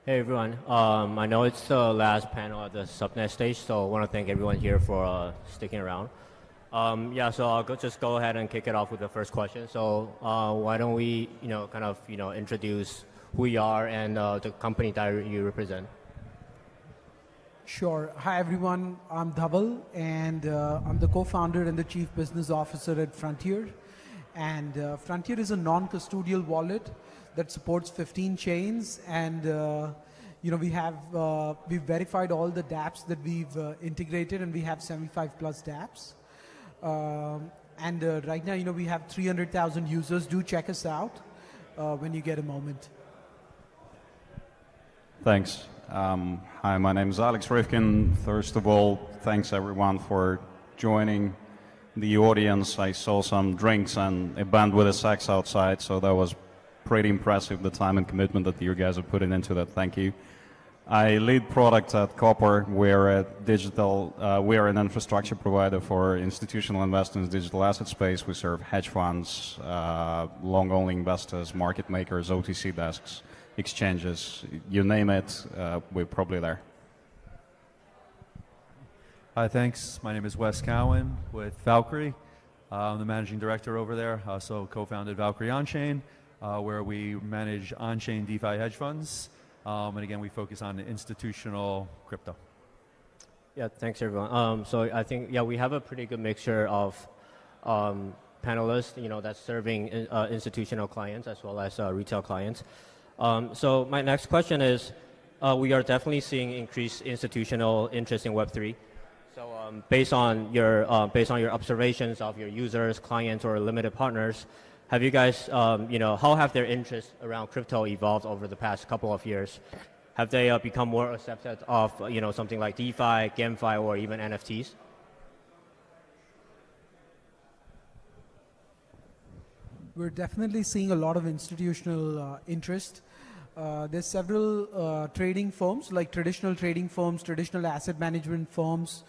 Hey everyone, I know it's the last panel at the subnet stage, so I want to thank everyone here for sticking around. So I'll just go ahead and kick it off with the first question. So why don't we, introduce who you are and the company that you represent? Sure. Hi everyone, I'm Dhawal, and I'm the co-founder and the chief business officer at Frontier. And Frontier is a non-custodial wallet that supports 15 chains, and we've verified all the dApps that we've integrated, and we have 75 plus dApps. Right now, we have 300,000 users. Do check us out when you get a moment. Thanks. Hi, my name is Ryvkin. First of all, thanks everyone for joining the audience. I saw some drinks and a band with a sax outside, so that was pretty impressive, the time and commitment that you guys are putting into that. Thank you. I lead product at Copper. We're an infrastructure provider for institutional investors in the digital asset space. We serve hedge funds, long-only investors, market makers, OTC desks, exchanges, you name it, we're probably there. Hi, thanks. My name is Wes Cowan with Valkyrie. I'm the managing director over there. Also co-founded Valkyrie On-Chain, where we manage on-chain DeFi hedge funds. And again, we focus on institutional crypto. Yeah, thanks everyone. So I think, we have a pretty good mixture of panelists, that's serving institutional clients as well as retail clients. So my next question is, we are definitely seeing increased institutional interest in Web3. So based on your observations of your users, clients, or limited partners, have you guys, how have their interests around crypto evolved over the past couple of years? Have they become more accepted of, something like DeFi, GameFi, or even NFTs? We're definitely seeing a lot of institutional interest. There's several trading firms, like traditional trading firms, traditional asset management firms,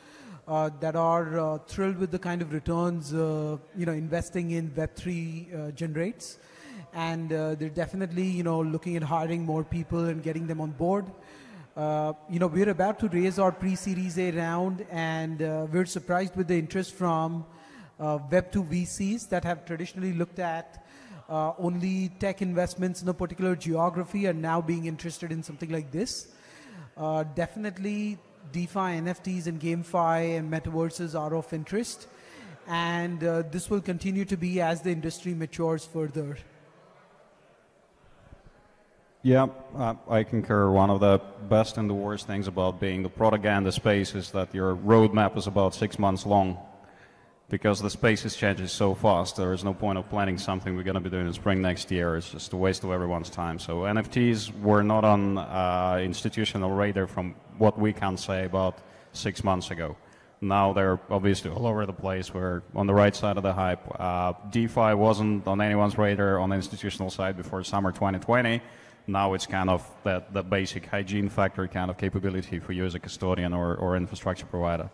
that are thrilled with the kind of returns investing in Web3 generates, and they're definitely looking at hiring more people and getting them on board. We're about to raise our pre-Series A round, and we're surprised with the interest from Web2 VCs that have traditionally looked at only tech investments in a particular geography, and now being interested in something like this. Definitely DeFi, NFTs, and GameFi and metaverses are of interest, and this will continue to be as the industry matures further. Yeah, I concur. One of the best and the worst things about being the product guy in the space is that your roadmap is about 6 months long, because the space is changing so fast. There is no point of planning something we're going to be doing in spring next year. It's just a waste of everyone's time. So NFTs were not on institutional radar from what we can say about 6 months ago. Now they're obviously all over the place. We're on the right side of the hype. DeFi wasn't on anyone's radar on the institutional side before summer 2020. Now it's kind of the basic hygiene factor kind of capability for you as a custodian or infrastructure provider.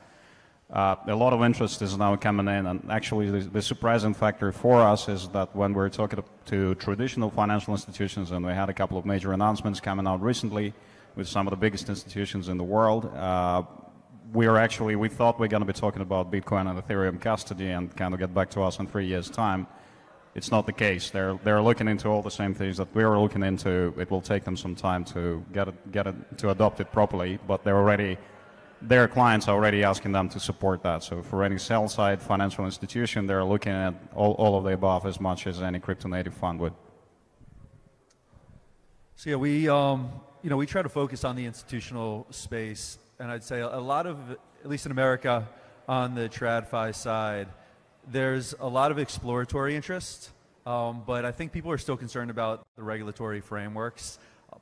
A lot of interest is now coming in, and actually the surprising factor for us is that when we're talking to traditional financial institutions, and we had a couple of major announcements coming out recently with some of the biggest institutions in the world, we thought we're going to be talking about Bitcoin and Ethereum custody and kind of get back to us in 3 years' time. It's not the case. They're looking into all the same things that we're looking into. It will take them some time to get it to adopt it properly, but their clients are already asking them to support that. So for any sell-side financial institution, they're looking at all of the above as much as any crypto-native fund would. So yeah, we try to focus on the institutional space, and I'd say a lot of, at least in America, on the TradFi side, there's a lot of exploratory interest, but I think people are still concerned about the regulatory frameworks.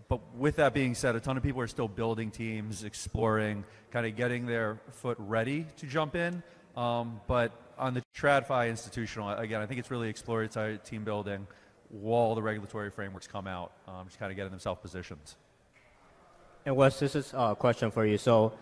But with that being said, a ton of people are still building teams, exploring, kind of getting their foot ready to jump in. But on the TradFi institutional, again, I think it's really exploratory team building while the regulatory frameworks come out, just kind of getting themselves positioned. And Wes, this is a question for you. So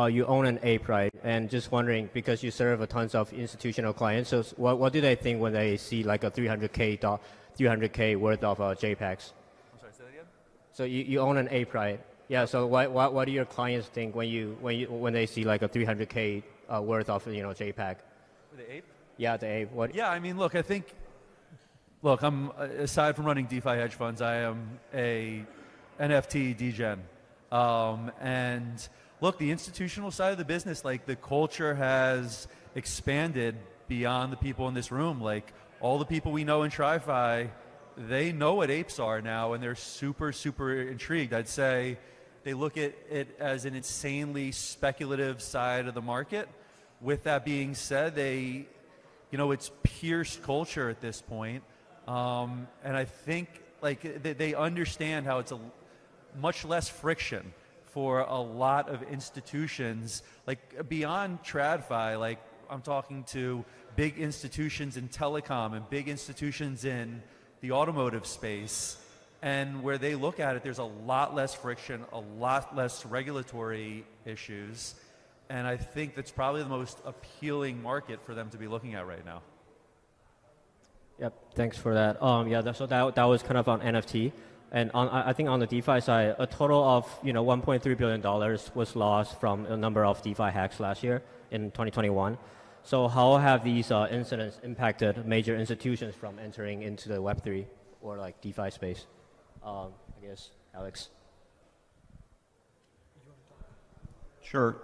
you own an ape, right? And just wondering, because you serve a tons of institutional clients, so what do they think when they see like a 300K worth of JPEGs? I'm sorry, say that again? So you own an ape, right? Yeah. So what do your clients think when they see like a 300K worth of JPEG? The ape? Yeah, the ape. What? Yeah, I mean, look, I'm aside from running DeFi hedge funds, I am a NFT degen, and look, the institutional side of the business, like the culture has expanded beyond the people in this room. Like all the people we know in TriFi, they know what apes are now, and they're super, super intrigued. I'd say they look at it as an insanely speculative side of the market. With that being said, it's pierced culture at this point, and I think like they understand how it's a much less friction for a lot of institutions, like beyond TradFi. Like I'm talking to big institutions in telecom and big institutions in the automotive space, and where they look at it, there's a lot less friction, a lot less regulatory issues, and I think that's probably the most appealing market for them to be looking at right now. Yep, thanks for that. So that was kind of on NFT, and I think on the DeFi side, a total of $1.3 billion was lost from a number of DeFi hacks last year in 2021. So how have these incidents impacted major institutions from entering into the Web3 or like DeFi space? I guess, Alex. Sure.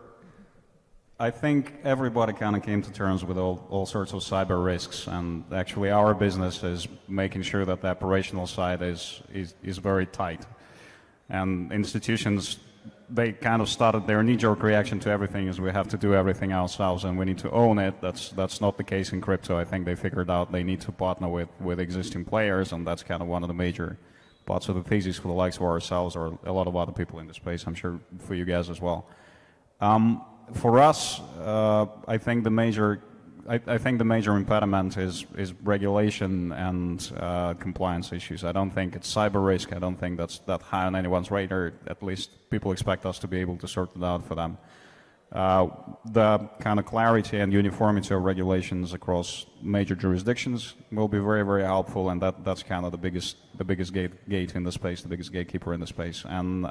I think everybody kind of came to terms with all sorts of cyber risks, and actually our business is making sure that the operational side is very tight. And institutions, they kind of started their knee-jerk reaction to everything is we have to do everything ourselves and we need to own it. That's not the case in crypto. I think they figured out they need to partner with existing players, and that's kind of one of the major parts of the thesis for the likes of ourselves or a lot of other people in the space, I'm sure for you guys as well. For us, I think the major impediment is regulation and compliance issues. I don't think it's cyber risk. I don't think that's that high on anyone's radar. At least people expect us to be able to sort it out for them. The kind of clarity and uniformity of regulations across major jurisdictions will be very, very helpful, and that's kind of the biggest gate in the space, the biggest gatekeeper in the space. And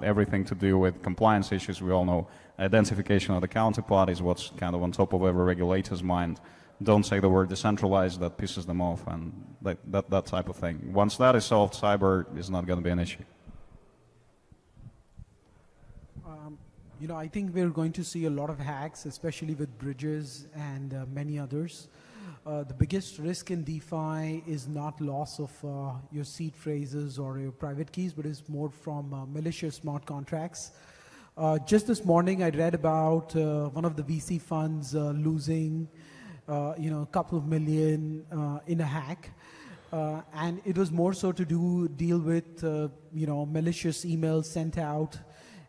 everything to do with compliance issues, we all know identification of the counterparty is what's kind of on top of every regulator's mind. Don't say the word decentralized, that pisses them off, and that type of thing. Once that is solved, cyber is not going to be an issue. I think we're going to see a lot of hacks, especially with bridges and many others. The biggest risk in DeFi is not loss of your seed phrases or your private keys, but it's more from malicious smart contracts. Just this morning, I read about one of the VC funds losing, a couple of million in a hack. And it was more so to deal with, malicious emails sent out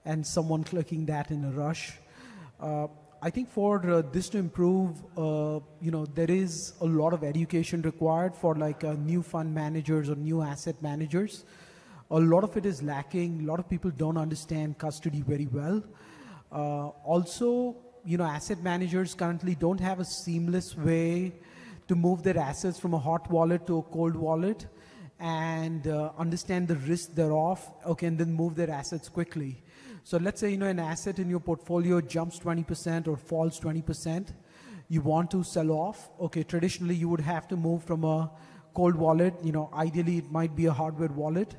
and someone clicking that in a rush. I think for this to improve, there is a lot of education required for like new fund managers or new asset managers. A lot of it is lacking. A lot of people don't understand custody very well. Also, asset managers currently don't have a seamless way to move their assets from a hot wallet to a cold wallet and understand the risk thereof, and then move their assets quickly. So let's say, an asset in your portfolio jumps 20% or falls 20%. You want to sell off. Traditionally you would have to move from a cold wallet. Ideally it might be a hardware wallet.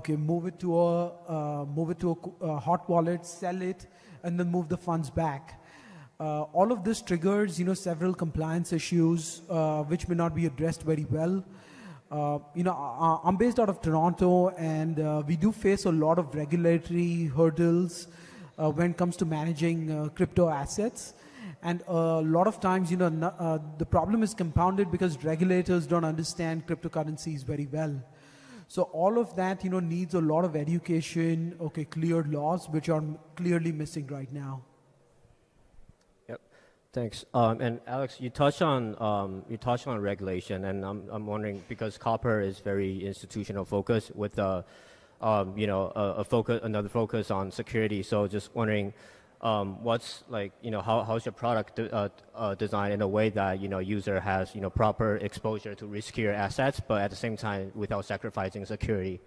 Move it to a hot wallet, sell it, and then move the funds back. All of this triggers, several compliance issues which may not be addressed very well. I'm based out of Toronto, and we do face a lot of regulatory hurdles when it comes to managing crypto assets. And a lot of times, the problem is compounded because regulators don't understand cryptocurrencies very well. So all of that, needs a lot of education, clear laws, which are clearly missing right now. Thanks. And Alex, you touched on regulation, and I'm wondering, because Copper is very institutional focused with another focus on security. So just wondering, what's like, how's your product designed in a way that user has proper exposure to riskier assets, but at the same time without sacrificing security?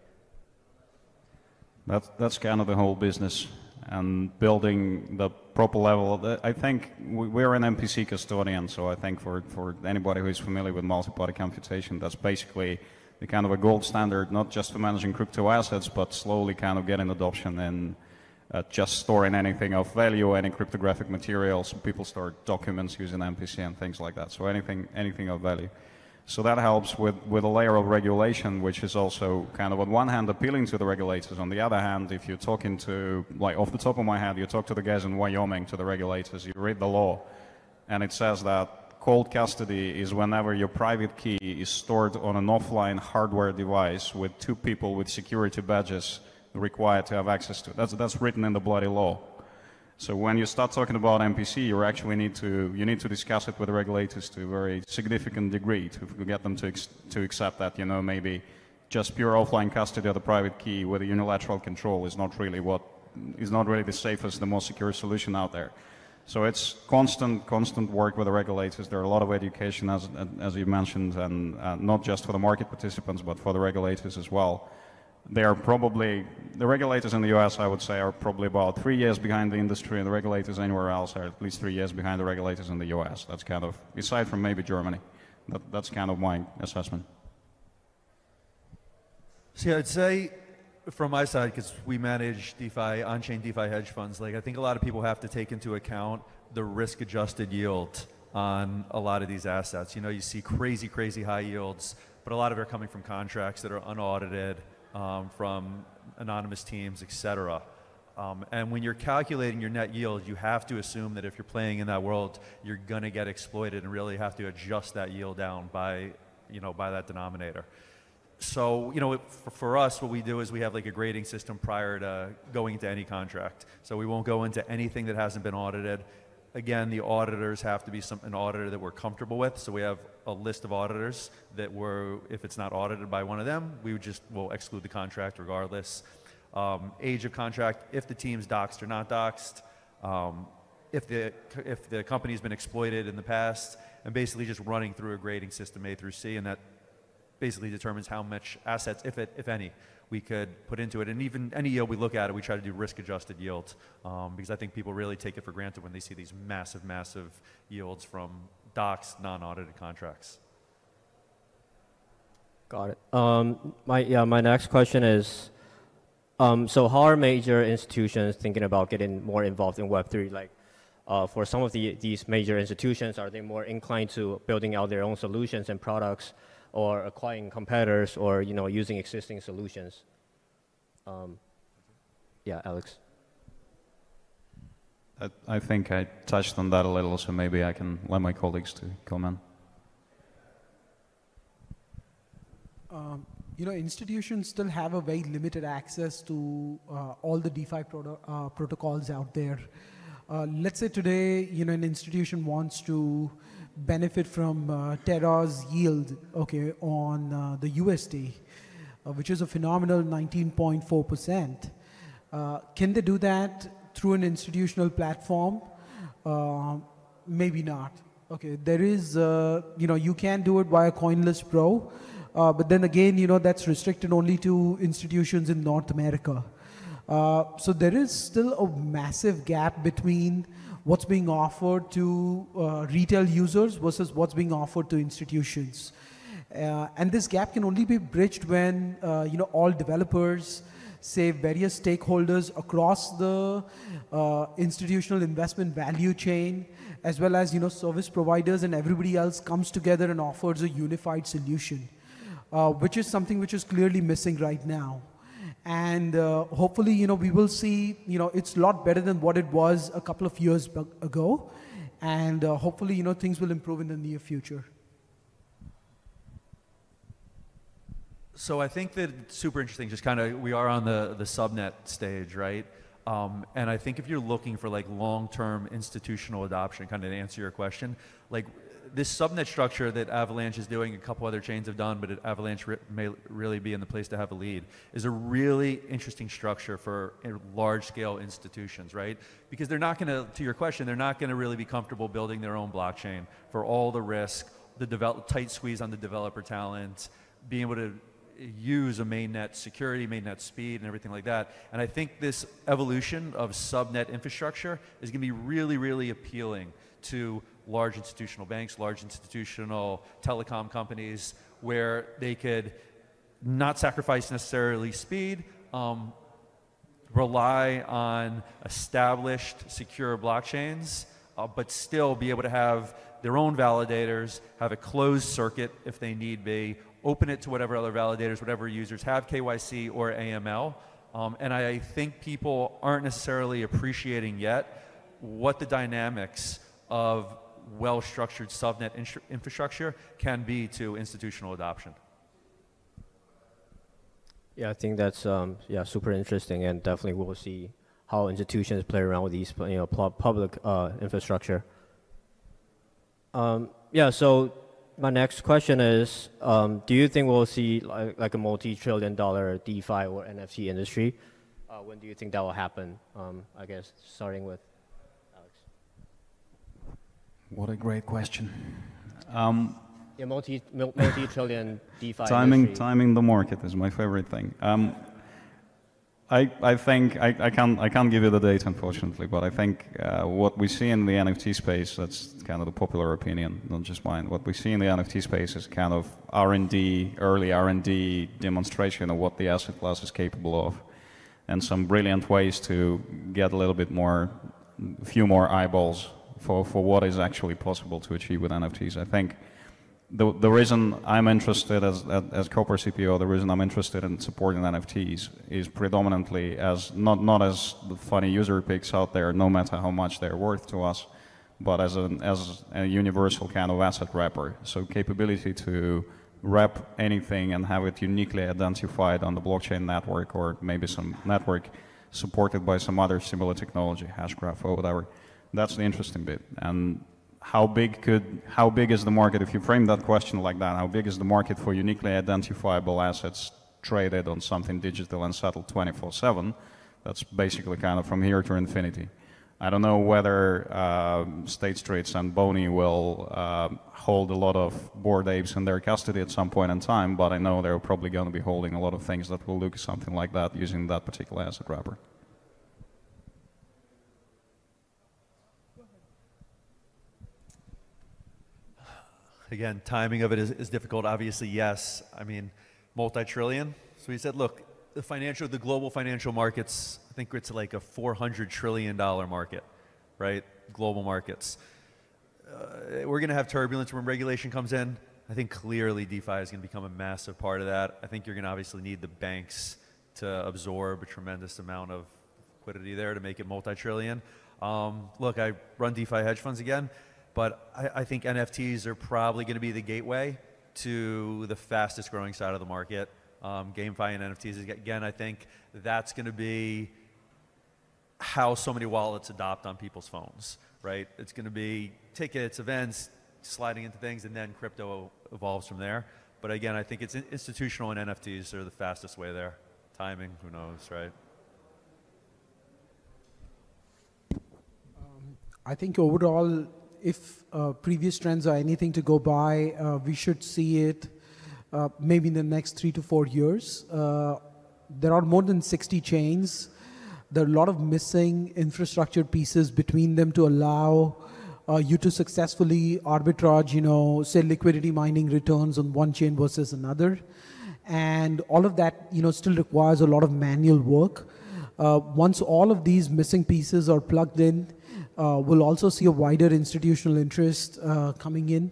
That's kind of the whole business, and building the proper level. I think we're an MPC custodian, so I think for anybody who is familiar with multi-party computation, that's basically the kind of a gold standard, not just for managing crypto assets, but slowly kind of getting adoption in just storing anything of value, any cryptographic materials. People store documents using MPC and things like that, so anything of value. So that helps with a layer of regulation, which is also kind of on one hand appealing to the regulators. On the other hand, if you're talking to, like off the top of my head, you talk to the guys in Wyoming, to the regulators, you read the law, and it says that cold custody is whenever your private key is stored on an offline hardware device with two people with security badges required to have access to it. That's written in the bloody law. So when you start talking about MPC, you actually need to discuss it with the regulators to a very significant degree to get them to accept that, you know, maybe just pure offline custody of the private key with a unilateral control is not really the safest, the most secure solution out there. So it's constant work with the regulators. There are a lot of education, as you mentioned, and not just for the market participants, but for the regulators as well. They are probably, the regulators in the US, I would say, are probably about 3 years behind the industry, and the regulators anywhere else are at least 3 years behind the regulators in the US. That's kind of, aside from maybe Germany, that's kind of my assessment. See, I'd say from my side, because we manage DeFi, on-chain DeFi hedge funds, like I think a lot of people have to take into account the risk-adjusted yield on a lot of these assets. You know, you see crazy high yields, but a lot of it are coming from contracts that are unaudited, from anonymous teams, etc. And when you're calculating your net yield, you have to assume that if you're playing in that world, you're going to get exploited and really have to adjust that yield down by that denominator. So, you know, for us, what we do is we have like a grading system prior to going into any contract. So we won't go into anything that hasn't been audited. Again, the auditors have to be an auditor that we're comfortable with. So we have a list of auditors that if it's not audited by one of them, we'll exclude the contract regardless. Age of contract, if the team's doxed or not doxed, if the company's been exploited in the past, and basically just running through a grading system A through C, and that basically determines how much assets, if any, we could put into it. And even any yield we look at it, we try to do risk-adjusted yield, because I think people really take it for granted when they see these massive yields from doxed, non-audited contracts. Got it. My next question is, so how are major institutions thinking about getting more involved in Web3? Like, for some of these major institutions, are they more inclined to building out their own solutions and products, or acquiring competitors, or using existing solutions? Yeah, Alex. I think I touched on that a little, so maybe I can let my colleagues to comment. Institutions still have a very limited access to all the DeFi protocols out there. Let's say today, an institution wants to benefit from Terra's yield, on the USD, which is a phenomenal 19.4%. Can they do that through an institutional platform? Maybe not. There is, you can do it via CoinList Pro, but then again, that's restricted only to institutions in North America. So there is still a massive gap between what's being offered to retail users versus what's being offered to institutions. And this gap can only be bridged when, all developers, say various stakeholders across the institutional investment value chain, as well as, service providers and everybody else comes together and offers a unified solution, which is something which is clearly missing right now. And hopefully, we will see, it's a lot better than what it was a couple of years ago. And hopefully, things will improve in the near future. So I think that it's super interesting, just kind of, we are on the subnet stage, right? And I think if you're looking for like long-term institutional adoption, kind of to answer your question, like this subnet structure that Avalanche is doing, a couple other chains have done, but Avalanche may really be in the place to have a lead, is a really interesting structure for large-scale institutions, right? Because they're not going to your question, they're not going to really be comfortable building their own blockchain for all the risk, the tight squeeze on the developer talent, being able to use a mainnet security, mainnet speed, and everything like that. And I think this evolution of subnet infrastructure is going to be really, really appealing to large institutional banks, large institutional telecom companies, where they could not sacrifice necessarily speed, rely on established secure blockchains, but still be able to have their own validators, have a closed circuit if they need be, open it to whatever other validators, whatever users have KYC or AML. And I think people aren't necessarily appreciating yet what the dynamics of well-structured subnet infrastructure can be to institutional adoption. Yeah, I think that's yeah, super interesting, and definitely we'll see how institutions play around with these, public infrastructure. Yeah, so my next question is, do you think we'll see like a multi-trillion-dollar DeFi or NFT industry? When do you think that will happen? I guess starting with Alex. What a great question. Yeah, multi-trillion DeFi Timing the market is my favorite thing. I think I can't give you the date, unfortunately, but I think what we see in the NFT space, that's kind of the popular opinion, not just mine. What we see in the NFT space is kind of R&D, early R&D demonstration of what the asset class is capable of, and some brilliant ways to get a little bit more, a few more eyeballs for what is actually possible to achieve with NFTs. I think the reason I'm interested as Copper CPO, the reason I'm interested in supporting NFTs is predominantly as not as the funny user picks out there, no matter how much they're worth to us, but as a universal kind of asset wrapper. So capability to wrap anything and have it uniquely identified on the blockchain network, or maybe some network supported by some other similar technology, Hashgraph or whatever. That's the interesting bit. And how big is the market? If you frame that question like that, how big is the market for uniquely identifiable assets traded on something digital and settled 24/7? That's basically kind of from here to infinity. I don't know whether State Streets and Boney will hold a lot of Bored Apes in their custody at some point in time, but I know they're probably going to be holding a lot of things that will look something like that using that particular asset wrapper. Again, timing of it is difficult. Obviously, yes. I mean, multi-trillion. So he said, look, the global financial markets, I think it's like a $400 trillion market, right? Global markets. We're going to have turbulence when regulation comes in. I think clearly DeFi is going to become a massive part of that. I think you're going to obviously need the banks to absorb a tremendous amount of liquidity there to make it multi-trillion. Look, I run DeFi hedge funds again. But I think NFTs are probably going to be the gateway to the fastest growing side of the market. GameFi and NFTs, again, I think that's going to be how so many wallets adopt on people's phones, right? It's going to be tickets, events, sliding into things, and then crypto evolves from there. But again, I think it's institutional and NFTs are the fastest way there. Timing, who knows, right? I think overall, if previous trends are anything to go by, we should see it maybe in the next 3 to 4 years. There are more than 60 chains. There are a lot of missing infrastructure pieces between them to allow you to successfully arbitrage, say liquidity mining returns on one chain versus another. And all of that, still requires a lot of manual work. Once all of these missing pieces are plugged in, we'll also see a wider institutional interest coming in,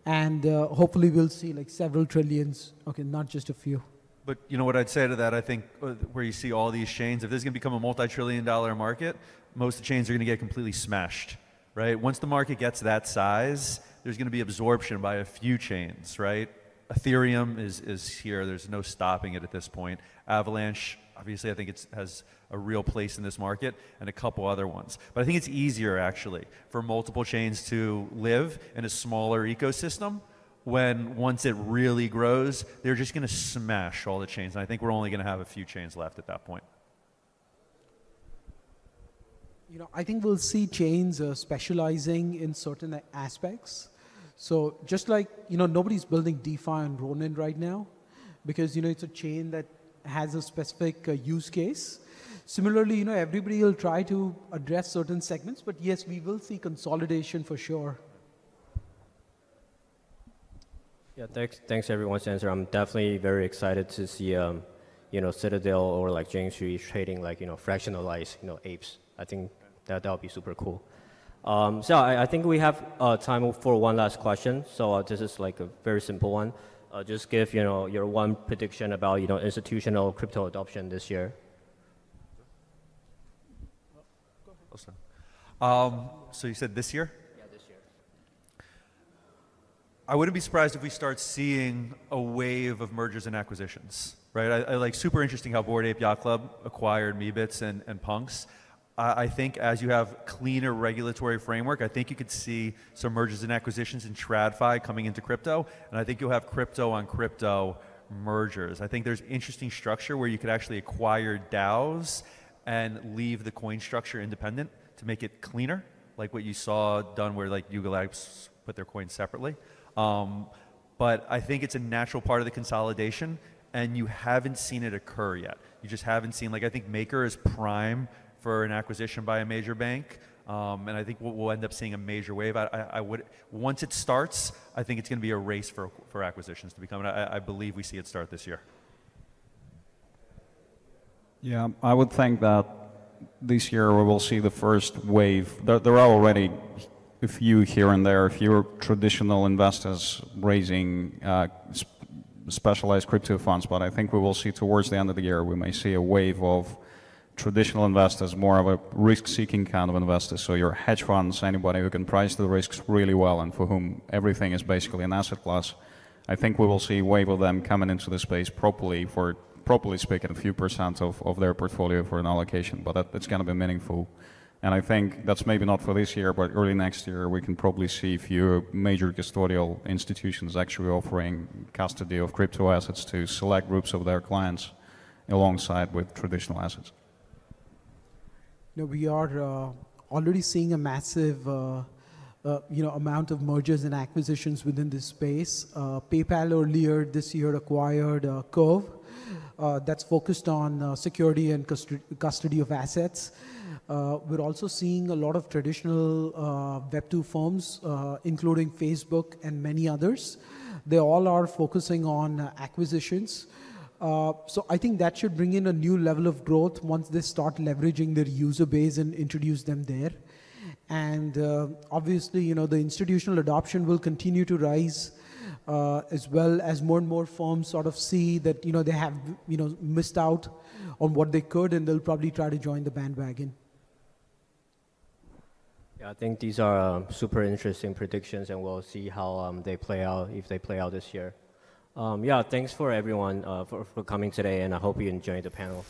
and hopefully we'll see like several trillions, okay, not just a few. But what I'd say to that, I think where you see all these chains, if this is going to become a multi-trillion-dollar market, most of the chains are going to get completely smashed, right? Once the market gets that size, there's going to be absorption by a few chains, right? Ethereum is here. There's no stopping it at this point. Avalanche, obviously, I think it has a real place in this market, and a couple other ones. But I think it's easier, actually, for multiple chains to live in a smaller ecosystem when once it really grows, they're just going to smash all the chains. And I think we're only going to have a few chains left at that point. I think we'll see chains specializing in certain aspects. So just like, nobody's building DeFi on Ronin right now. because it's a chain that has a specific use case. Similarly, everybody will try to address certain segments, but yes, we will see consolidation for sure. Yeah, thanks everyone's answer. I'm definitely very excited to see Citadel or like James Street trading like fractionalized apes. I think that would be super cool. So I think we have time for one last question. So this is like a very simple one. Just give your one prediction about institutional crypto adoption this year. So you said this year? Yeah, this year. I wouldn't be surprised if we start seeing a wave of mergers and acquisitions, right? I like super interesting how Bored Ape Yacht Club acquired Meebits and Punks. I think as you have cleaner regulatory framework, I think you could see some mergers and acquisitions in TradFi coming into crypto, and I think you'll have crypto on crypto mergers. I think there's interesting structure where you could actually acquire DAOs and leave the coin structure independent to make it cleaner, like what you saw done where like Yuga Labs put their coins separately. But I think it's a natural part of the consolidation, and you haven't seen it occur yet. You just haven't seen, like I think Maker is prime for an acquisition by a major bank, and I think we'll end up seeing a major wave. I would, once it starts, I think it's going to be a race for acquisitions to become, and I believe we see it start this year. Yeah, I would think that this year we will see the first wave. There are already a few here and there, a few traditional investors raising specialized crypto funds, but I think we will see towards the end of the year, we may see a wave of traditional investors, more of a risk-seeking kind of investors. So your hedge funds, anybody who can price the risks really well and for whom everything is basically an asset class. I think we will see a wave of them coming into the space properly speaking, a few percent of their portfolio for an allocation, but it's going to be meaningful. And I think that's maybe not for this year, but early next year we can probably see a few major custodial institutions actually offering custody of crypto assets to select groups of their clients alongside with traditional assets. We are already seeing a massive amount of mergers and acquisitions within this space. PayPal earlier this year acquired Curve, that's focused on security and custody of assets. We're also seeing a lot of traditional Web2 firms, including Facebook and many others. They all are focusing on acquisitions. So I think that should bring in a new level of growth once they start leveraging their user base and introduce them there. And obviously, the institutional adoption will continue to rise, as well as more and more firms sort of see that, they have, missed out on what they could, and they'll probably try to join the bandwagon. Yeah, I think these are super interesting predictions, and we'll see how they play out, if they play out this year. Yeah, thanks for everyone for coming today, and I hope you enjoyed the panel.